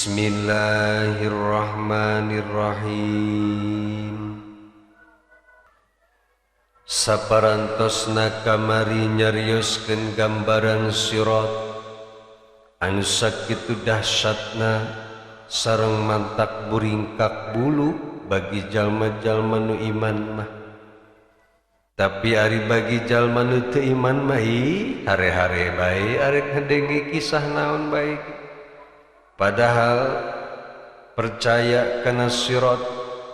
Bismillahirrahmanirrahim. Saparantosna kamari nyarioskeun gambaran sirat anu sakitu dahsyatna sareng mantak buringkak bulu bagi jalma-jalma nu iman mah. Tapi ari bagi jalma nu teu iman mah hare-hare bae arek ngedengi kisah naon bae. Padahal percaya kana sirat,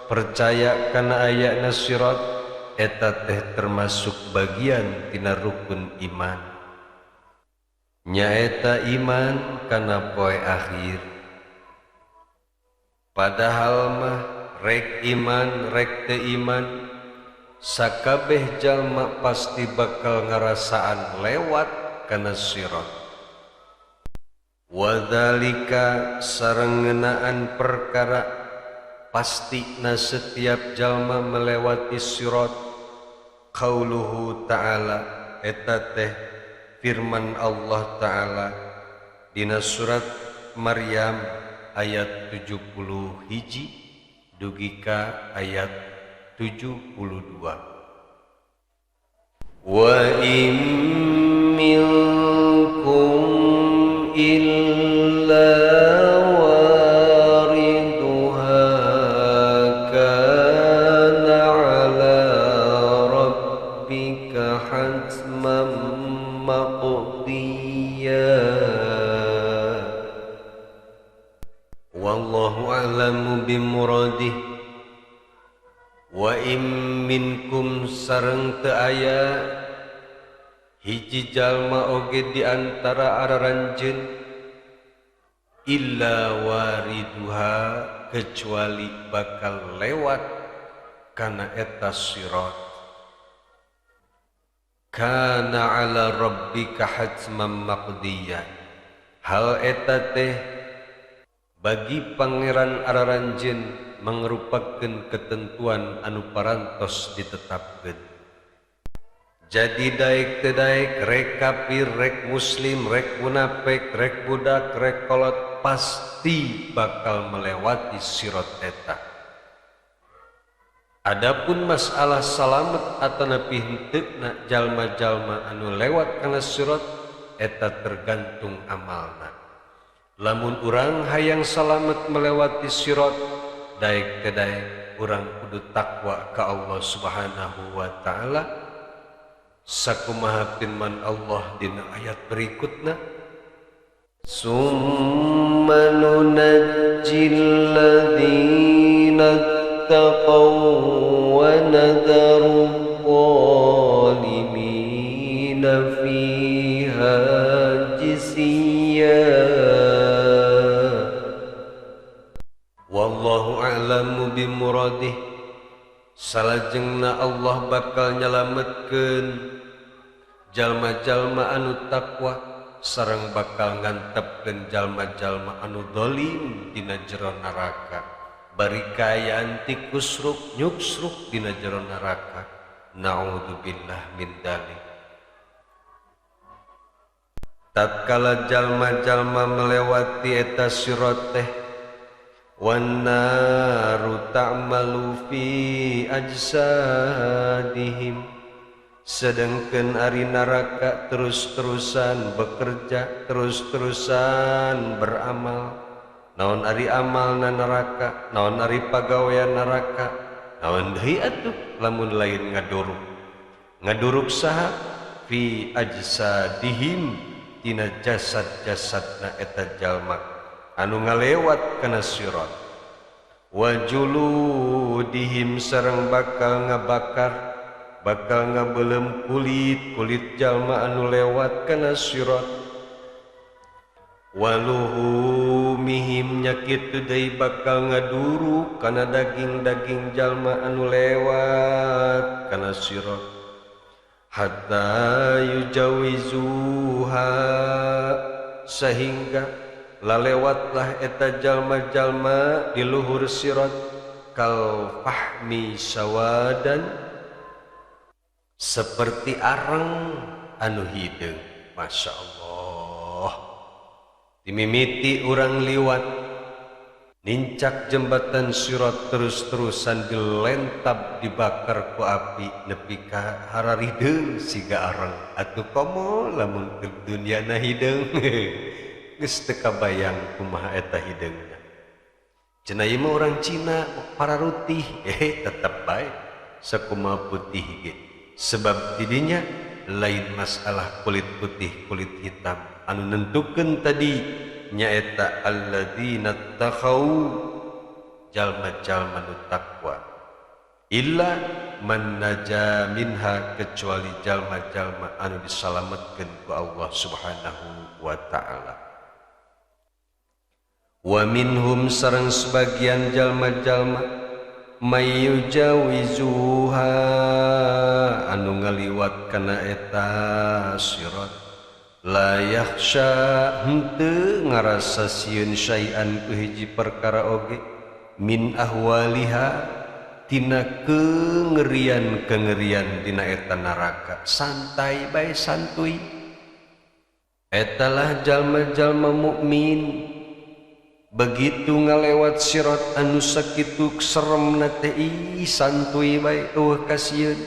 percaya kana ayana sirat eta teh termasuk bagian tina rukun iman. Nyaeta iman kana poe akhir. Padahal mah rek iman rek teu iman sakabeh jalma pasti bakal ngarasaan lewat kana sirat. Wadzalika sareng ngeunaan perkara pastina setiap jalma melewati sirat qauluhu ta'ala eta teh firman Allah ta'ala dina surat Maryam ayat 71 dugi ka ayat 72. Wa in minkum illa wariduha kana ala rabbika hatman maqdiya. Wallahu a'lamu bimuradih. Wa in minkum sareng teu aya hiji jalma oge di antara araranjeun illa wariduha kecuali bakal lewat kana eta sirat. Kana ala rabbika hatman maqdiya. Hal eta teh bagi pangeran araranjeun mangrupakeun ketentuan anu parantos ditetapkeun. Jadi daek teu daek, rek kafir, rek muslim, rek munafik, rek budak, rek kolot pasti bakal melewati sirat eta. Adapun masalah salamet atanapi henteuna jalma-jalma anu lewat kana sirat eta tergantung amalna. Lamun urang hayang salamet melewati sirat, daek teu daek urang kudu takwa ka Allah Subhanahu wa taala. Sakumaha firman Allah dina ayat berikutna, summa nunajjil ladzina taqaw wa nadharu zalimina fiha jisya. Wallahu a'lamu bimuradih. Salajengna Allah bakal nyalametkeun jalma-jalma anu takwa sareng bakal ngantepkeun jalma-jalma anu zalim dina jero neraka. Bari kaayaan ti kusruk nyuksruk dina jero neraka. Naudzubillah min dzalik. Tatkala jalma-jalma melewati eta sirat teh wan naru ta'malu fi ajsadihim, sedengkeun ari neraka terus-terusan bekerja, terus-terusan beramal. Naon ari amalna neraka, naon ari pagawean neraka, naon deui atuh lamun lain ngaduruk. Ngaduruk saha? Fi ajsadihim, tina jasad-jasadna eta jalma anu ngalewat kana sirat. Wa juludihim sareng bakal ngabakar, bakal ngabeulem kulit jalma anu lewat kana sirat. Wa luhumihim nyakitu deui bakal ngaduru kana daging-daging jalma anu lewat kana sirat. Hatta yujawizuha, sehingga lalewatlah eta jalma-jalma di luhur sirat kal fahmi sawadan, seperti areng anu hideung. Masya Allah, dimimiti urang liwat nincak jembatan sirat terus-terusan dilentab dibakar ku api nepi ka hararideung siga areng atuh komo lamun ke dunia na hideung geus teu kabayang kumaha eta hideungna. Cenah ieu mah urang Cina para rutih tetep bae sakumaha putih ge sebab didinya lain masalah kulit putih kulit hitam anu nentukeun tadi nyaeta alladzina takhau jalma-jalma nu takwa illa man naja minha kecuali jalma-jalma anu disalametkeun ku Allah Subhanahu wa taala. Wa minhum sareng sebagian jalma-jalma mayujawizuha anu ngaliwat kana eta sirat la yakhsha henteu ngarasa sieun syai'an ku hiji perkara oge min ahwaliha tina kengerian dina eta neraka santai bae santuy. Etalah jalma-jalma mukmin begitu ngalewat sirat anu sakitu seremna teh santuy bae eueuh kasieun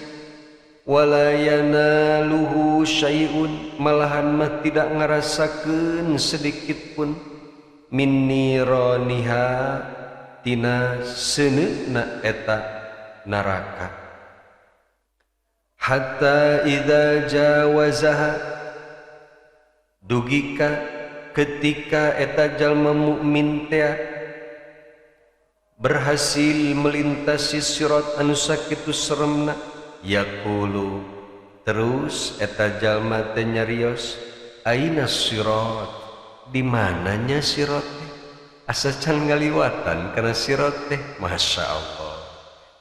wala yanaluhu syai'un malahan mah tidak ngarasakeun sedikit pun min niraniha tina seuneuna eta neraka hatta idza jawazaha dugika ketika eta jalma mukmin teh berhasil melintasi sirat anu sakitu seremna yaqulu terus eta jalma teh nyarios aina sirat di mananya sirat teh asa can ngaliwatan kana sirat teh masya Allah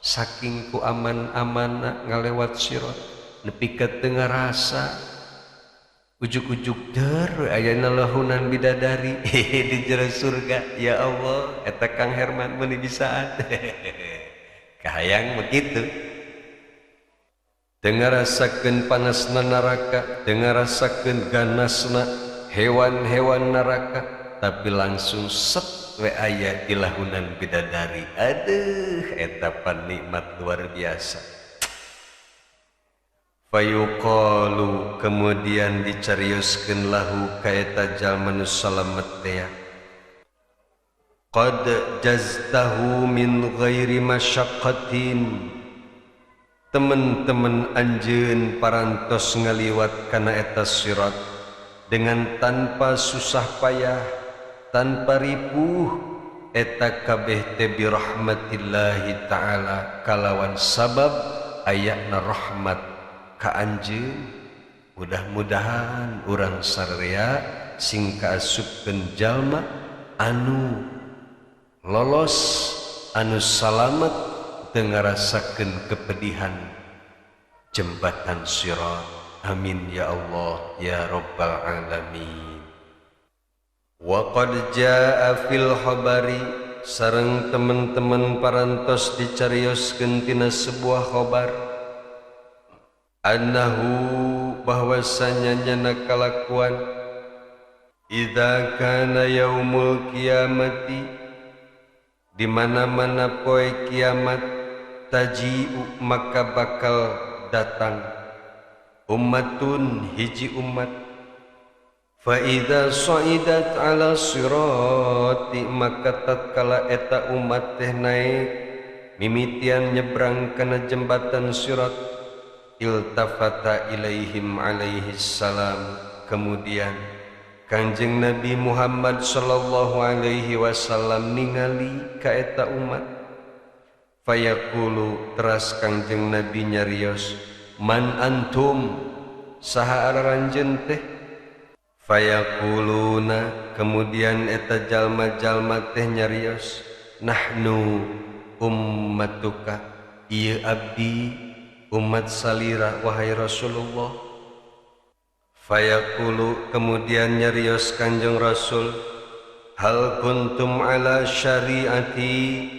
saking ku aman-amanna ngalewat sirat nepi ka teu ngarasa ujuk-ujuk der ayana lahunan bidadari di jero surga ya Allah eta Kang Herman meuni bisaan kahayang begitu teu ngarasakeun panasna neraka teu ngarasakeun ganasna hewan-hewan neraka tapi langsung set we aya di lahunan bidadari aduh eta panikmat luar biasa. Fayuqalu kemudian dicarioskeun lahu ka eta jalma nu salamet teh qad jaztahu min ghairi masyaqqatin teman-teman anjeun parantos ngaliwat kana eta sirat dengan tanpa susah payah tanpa ripuh eta kabeh teh bi rahmatillahi taala kalawan sabab ayatna rahmat ka anjeun. Mudah-mudahan urang sararea sing kaasupkeun jalma anu lolos anu salamet teu ngarasakeun kepedihan jembatan sirat. Amin ya Allah ya rabbal alamin. Wa qad jaa fil khabari sareng teman-teman parantos dicarioskeun tina sebuah khabar annahu bahwasanya nyana kalakuan idza kana yaumul kiamati di mana-mana poe kiamat taji'u maka bakal datang ummatun hiji umat fa idza sa'idat ala sirati maka tatkala eta umat teh naik mimitian nyebrang kana jembatan sirat iltafata ilaihim alaihi salam kemudian Kanjeng Nabi Muhammad sallallahu alaihi wasallam ningali ka eta umat fayaqulu teras Kanjeng Nabi nyarios man antum saha araranjeun teh fayaquluna kemudian eta jalma-jalma teh nyarios nahnu ummatuka ieu abdi umat salira wahai Rasulullah. Fayaqulu kemudian nyarios Kanjeng Rasul hal kuntum ala syariati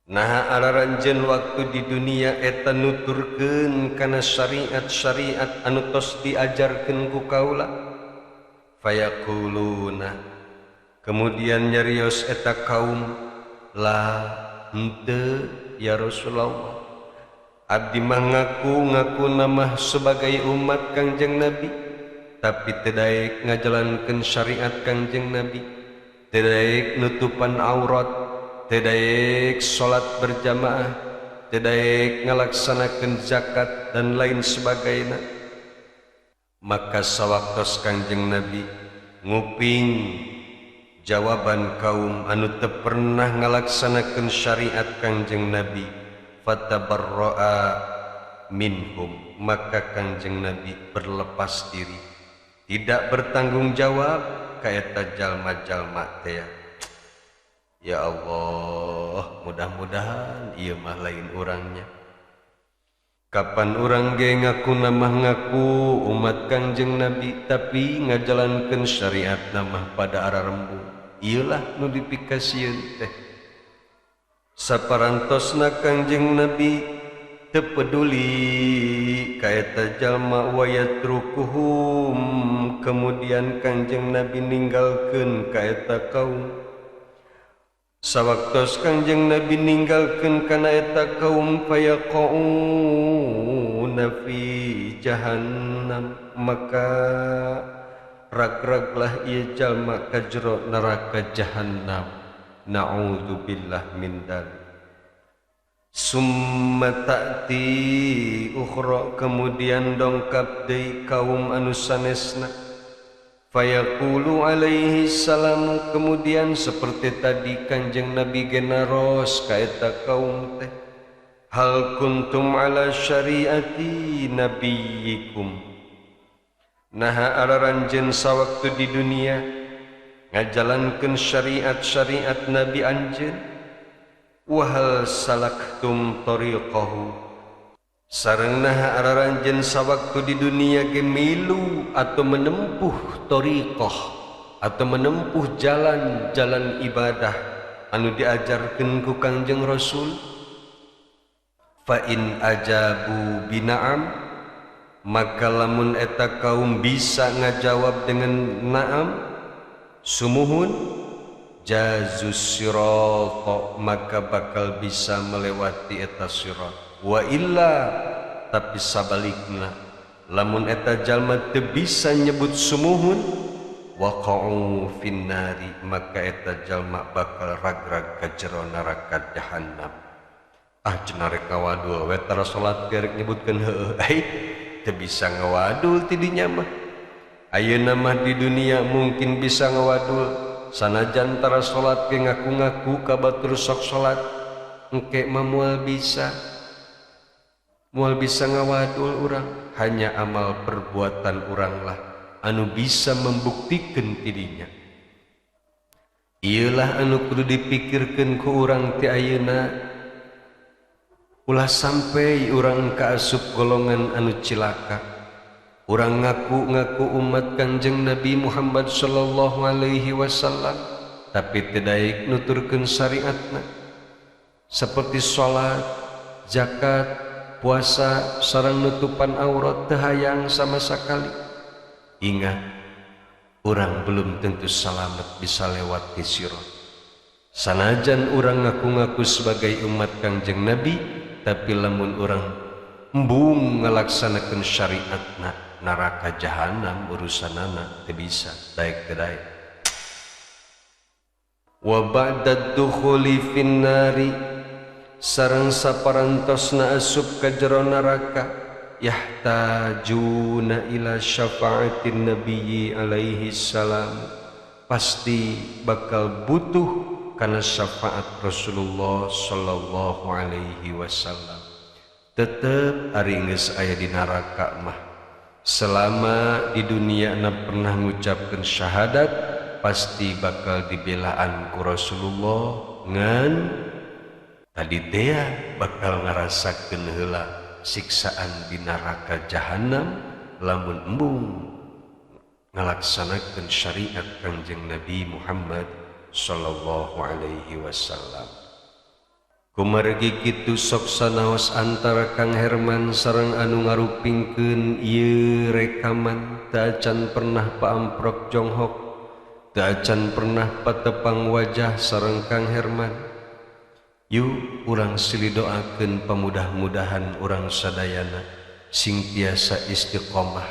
nah araranjeun waktu di dunia eta nuturkeun kana syariat-syariat anu tos diajarkeun ku kaula. Fayaquluna Kemudian nyarios eta kaum, la henteu ya Rasulullah, abdi mah ngaku nama sebagai umat Kangjeng Nabi, tapi teu daek ngajalankeun syariat Kangjeng Nabi, teu daek nutupan aurat, teu daek salat berjamaah, teu daek ngalaksanakeun zakat dan lain sebagainya. Maka sawaktos Kangjeng Nabi nguping jawaban kaum anu teu pernah ngalaksanakeun syariat Kangjeng Nabi, fatabarra'a minhum, maka Kangjeng Nabi berlepas diri, tidak bertanggung jawab ka eta jalma-jalma teh. Ya Allah, mudah-mudahan ieu mah lain urangnya. Kapan urang ge ngaku umat Kangjeng Nabi tapi ngajalankeun syariat nama pada ararembung, ieulah nu dipikasieun teh. Saparantosna Kangjeng Nabi teu peduli ka eta jalma wa yatrukuhum, kemudian Kangjeng Nabi ninggalkeun ka eta kaum. Sawaktos Kangjeng Nabi ninggalkeun kana eta kaum, fayaqauna fi jahannam, maka ragraglah ieu jalma ka jero neraka jahannam. Na'udzubillah min dzalik. Summa ta'ti ukhra, kemudian dongkap deui kaum anu sanesna, fayaqulu alaihi salam, kemudian seperti tadi Kanjeng Nabi genaros ka eta kaum teh, hal kuntum ala syariati nabiyikum, naha araranjeun sawaktu di dunia ngajalankeun syariat Nabi anjeun, wahal salaktum tariqahu, sareng naha araranjeun sawaktu di dunia ge milu atau menempuh tariqah atau menempuh jalan ibadah anu diajarkeun ku Kangjeng Rasul. Fa in ajabu bina'am, maka lamun eta kaum bisa ngajawab dengan na'am, sumuhun, jazus sirata, maka bakal bisa melewati eta sirat. Wa illa, tapi sabalikna, lamun eta jalma teu bisa nyebut sumuhun, waqa'u finnari, maka eta jalma bakal ragrag ka jero neraka jahannam. Cenah rek ngawadul we tara salat gerek nyebutkeun heueuh, teu bisa ngawadul ti dinya mah. Ayeuna mah di dunia mungkin bisa ngawadul, sanajan tara salat ge ngaku-ngaku ka batur sok salat, engke mah moal bisa ngawadul urang. Hanya amal perbuatan uranglah anu bisa membuktikan tidinya. Iyalah anu kudu dipikirkeun ku urang ti ayeuna, ulah sampai urang kaasup golongan anu cilaka. Urang ngaku umat Kanjeng Nabi Muhammad sallallahu alaihi wasallam, tapi teu daek nuturkeun syariatna seperti salat, zakat, puasa, sareng nutupan aurat teu hayang sama sakali. Ingat, urang belum tentu salamet bisa lewat ti sirat. Sanajan urang ngaku sebagai umat Kanjeng Nabi, tapi lamun urang embung ngalaksanakeun syariatna, neraka jahanam urusanana teu bisa daek teu daek. Wa ba'da dukhuli finnari, sareng saparantosna asup ka jero neraka, yahtajuna ila syafaatin nabiyyi alaihi salam, pasti bakal butuh kana syafaat Rasulullah sallallahu alaihi wasallam. Tetep ari geus aya di neraka mah, selama di dunia na pernah ngucapkeun syahadat, pasti bakal dibelaan ku Rasulullah ngan tadi teh bakal ngarasakeun heula siksaan di neraka jahanam lamun embung ngalaksanakeun syariat Kanjeng Nabi Muhammad sallallahu alaihi wasallam. Kumargi kitu sok sanaos antara Kang Herman sareng anu ngarupingkeun ieu rekaman teu acan pernah paamprok jonghok teu acan pernah patepang wajah sareng Kang Herman. Yuk urang silih doakeun pamudah-mudahan urang sadayana sing tiasa istiqomah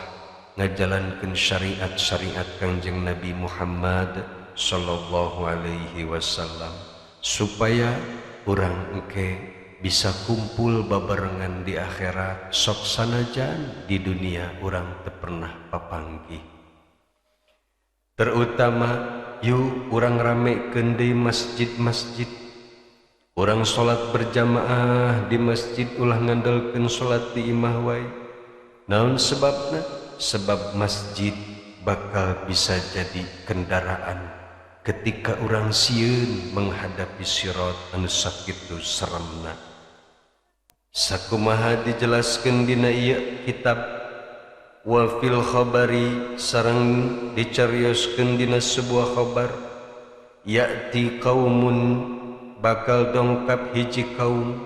ngajalankeun syariat-syariat Kangjeng Nabi Muhammad sallallahu alaihi wasallam, supaya urang engke bisa kumpul babarengan di akhirat sok sanajan di dunia urang teu pernah papanggih. Terutama yuk urang ramekeun deui masjid-masjid, urang salat berjamaah di masjid ulah ngandelkeun salat di imah wae. Naon sebabna? Sebab masjid bakal bisa jadi kendaraan ketika urang sieun menghadapi sirat anu sakitu seremna. Sakumaha dijelaskeun dina ieu kitab wa fil khabari, sareng dicarioskeun dina sebuah khabar, ya'ti qaumun, bakal dongkap hiji kaum,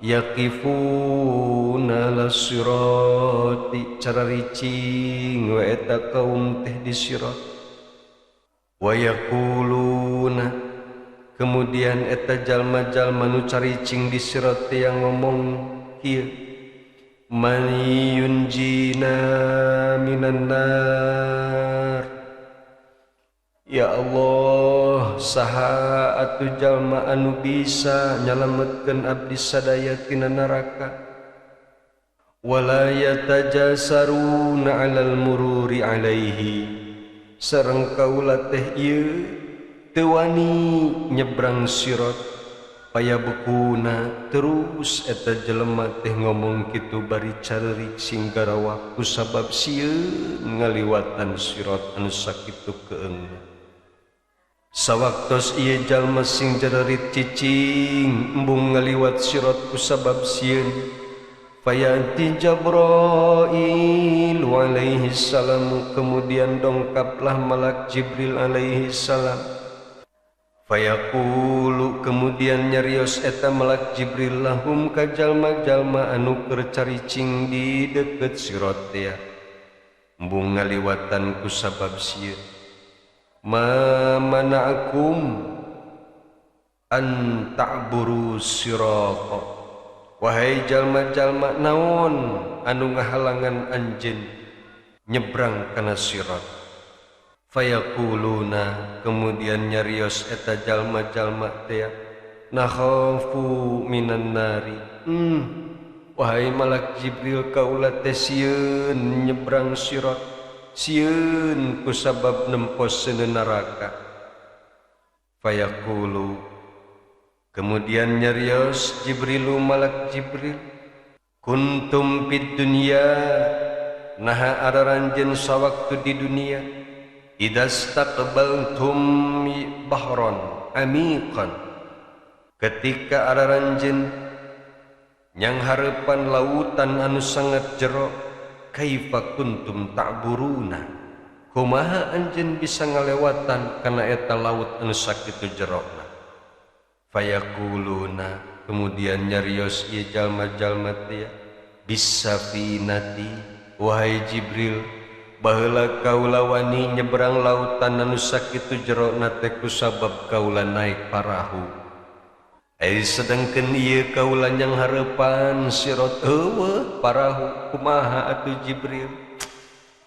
yaqifuna ala sirati, cararicing wa eta kaum teh di sirat, wa yaquluna, kemudian eta jalma-jalma nu caricing di sirat yang ngomong kieu, man yunjina minan nar, ya Allah, saha atuh jalma anu bisa nyalametkeun abdi sadaya tina neraka. Wala yatajasaruna 'alal mururi 'alaihi, sareng kaula teh ieu teu wani nyebrang sirat. Payabukuna terus eta jelema teh ngomong kitu bari caririk sing garawak kusabab sieun ngaliwatan sirat anu sakitu keungna. Sawaktos ieu jalma sing jararit cicing embung ngaliwat sirat kusabab sieun, fayati Jibril alaihi salam, kemudian dongkaplah malak Jibril alaihi salam. Fayaqulu, kemudian nyarios eta malak Jibril lahum ka jalma-jalma anu keur caricing di deukeut sirat teh embung ngaliwatan kusabab sieun, ma mana'akum an ta'buru sirata, wahai jalma-jalma naon anu ngahalangan anjeun nyebrang kana sirat. Fayaquluna, kemudian nyarios eta jalma-jalma teh, nakhafu minan nari, wahai malak Jibril kaula teh sieun nyebrang sirat, sieun kusabab nemposeun neraka. Fayaqulu, kemudian nyarios Jibrilu malak Jibril, kuntum fid dunya, naha araranjeun sawaktu di dunia, idastaqbaltum bahron amiqan, ketika araranjeun nyang hareupan lautan anu sangat jero, kaifa kuntum ta'buruna, kumaha anjeun bisa ngalewatan kana eta laut anu sakitu jerona. Fayaquluna, kemudian nyarios ieu jalma-jalma teh, bisafinati, wahai Jibril, baheula kaula wani nyebrang lautan anu sakitu jerona teh kusabab kaula naik parahu. Sedengkeun ieu kaula nyang hareupan sirat eueuh parahu, kumaha atuh Jibril?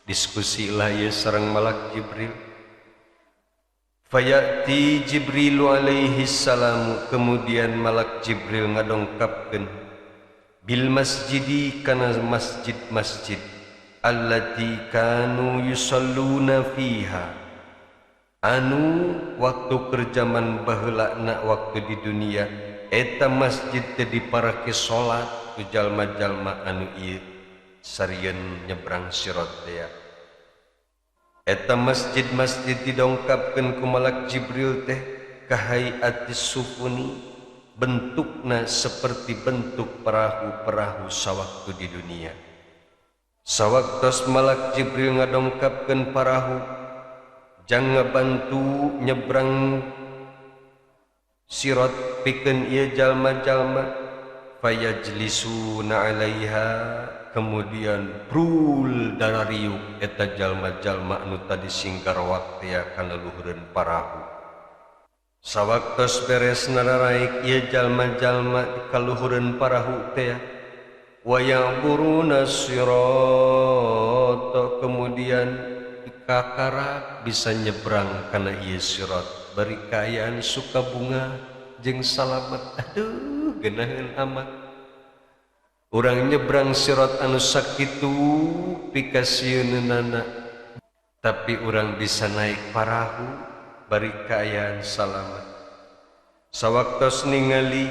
Diskusi lah ieu sareng malak Jibril. Fayati Jibril alaihi salam, kemudian malak Jibril ngadongkapkeun bil masjidi kana masjid-masjid, allati kanu yusalluna fiha, anu waktu kerjaman baheulana waktu di dunia eta masjid teh diparake salat ku jalma-jalma anu ieu sarieun nyebrang sirat teh. Eta masjid-masjid didongkapkeun ku malak Jibril teh kahaiatis sufuni, bentukna seperti bentuk perahu-perahu sawaktu di dunia. Sawaktos malak Jibril ngadongkapkeun parahu jang ngabantu nyebrang sirat pikeun ieu jalma-jalma, fayajlisuna 'alaiha kemudian brul darariuk eta jalma-jalma anu tadi singgar waktu kana luhureun parahu sawaktos beres nararaik ieu jalma-jalma di kaluhureun parahu teh wa ya'buruna sirat kemudian dikakarak bisa nyebrang kana ieu sirat bari kaayaan suka bunga jeung salamet aduh geunaheun amat urang nyebrang sirat anu sakitu pikasieunana tapi urang bisa naik parahu bari kaayaan salamet sawaktos ningali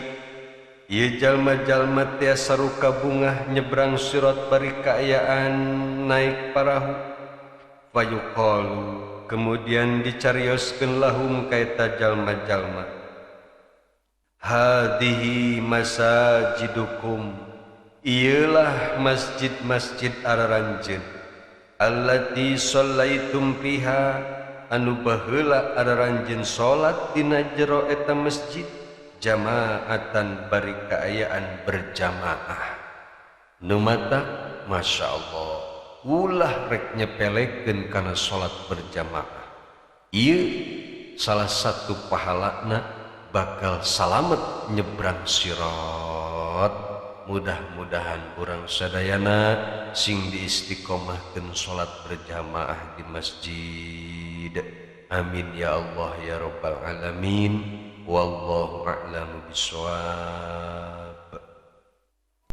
ieu jalma-jalma teh saruka bunga nyebrang sirat bari kaayaan naik parahu fayuqalu kemudian dicarioskeun lahum ka eta jalma-jalma hadihi masajidukum ialah masjid-masjid araranjeun allati shallaitum fiha anu baheula araranjeun salat dina jero eta masjid jamaatan bari kaayaan berjamaah nu matak masyaallah ulah rek nyepelekeun kana salat berjamaah ieu salah satu pahalana bakal salamet nyebrang sirat mudah-mudahan urang sadayana sing diistiqomahkeun salat berjamaah di masjid amin ya Allah ya rabbal alamin wallahu a'lamu bishawab.